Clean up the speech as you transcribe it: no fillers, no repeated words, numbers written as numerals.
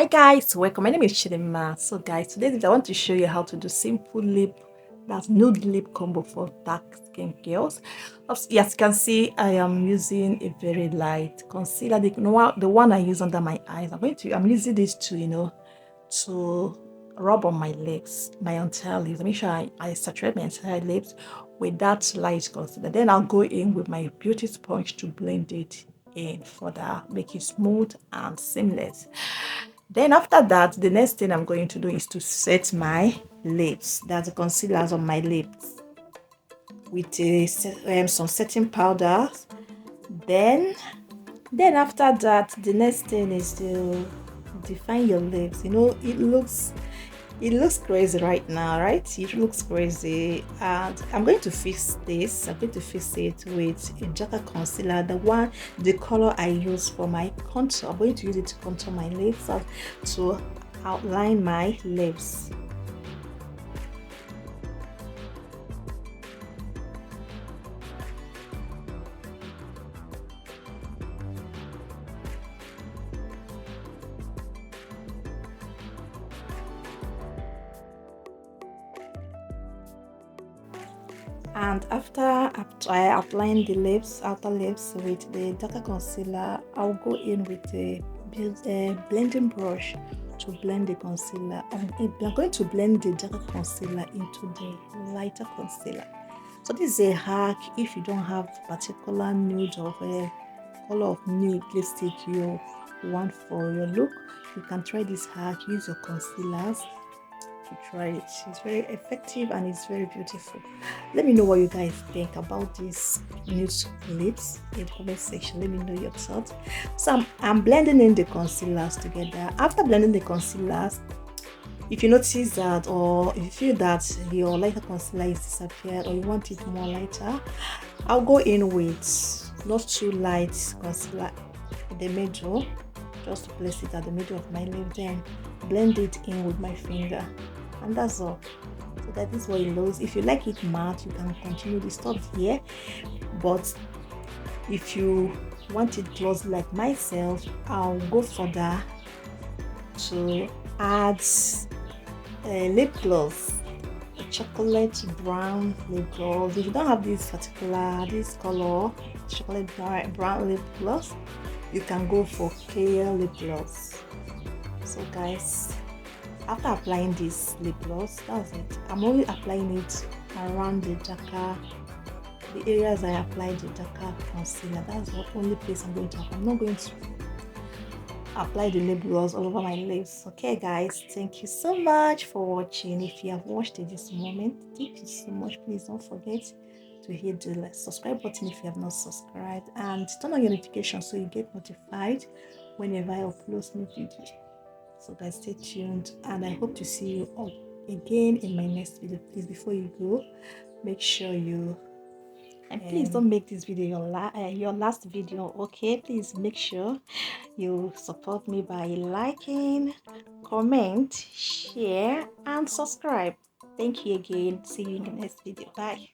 Hi guys, welcome. My name is Chidima. So guys, today I want to show you how to do simple lip, that's nude lip combo for dark skin girls. As you can see, I am using a very light concealer, the one I use under my eyes. I'm using this to to rub on my lips, my entire lips. Make sure I saturate my entire lips with that light concealer. Then I'll go in with my beauty sponge to blend it in further, make it smooth and seamless. Then after that, the next thing I'm going to do is to set my lips. That's the concealers on my lips with some setting powder. Then, then after that, the next thing is to define your lips. You know, it looks crazy right now, right? It looks crazy, and I'm going to fix this. I'm going to fix it with a darker concealer, the color I use for my contour. I'm going to use it to contour my lips, to outline my lips. And after I outline the outer lips with the darker concealer, I'll go in with the blending brush to blend the concealer. I'm going to blend the darker concealer into the lighter concealer. So this is a hack if you don't have particular nude of a color of nude lipstick you want for your look. You can try this hack. Use your concealers to try it. It's very effective and it's very beautiful. Let me know what you guys think about these nude lips in the comment section. Let me know your thoughts. So I'm blending in the concealers together. After blending the concealers, if you notice that, or if you feel that your lighter concealer is disappeared or you want it more lighter, I'll go in with not too light concealer in the middle, just to place it at the middle of my lip, then blend it in with my finger, and that's all. So that is what it looks. If you like it matte, you can continue the stop here, but if you want it glossy like myself, I'll go further to add lip gloss, a chocolate brown lip gloss. If you don't have this color, chocolate brown lip gloss, you can go for clear lip gloss. So guys, after applying this lip gloss, that's it. I'm only applying it around the areas I applied the darker concealer. That's the only place I'm going to apply. I'm not going to apply the lip gloss all over my lips. Okay guys, thank you so much for watching. If you have watched it this moment, thank you so much. Please don't forget to hit the subscribe button if you have not subscribed, and turn on your notifications so you get notified whenever I upload new videos. So guys, stay tuned, and I hope to see you all again in my next video. Please, before you go, make sure you and please don't make this video your last video. Okay, please make sure you support me by liking, comment, share, and subscribe. Thank you again. See you in the next video. Bye.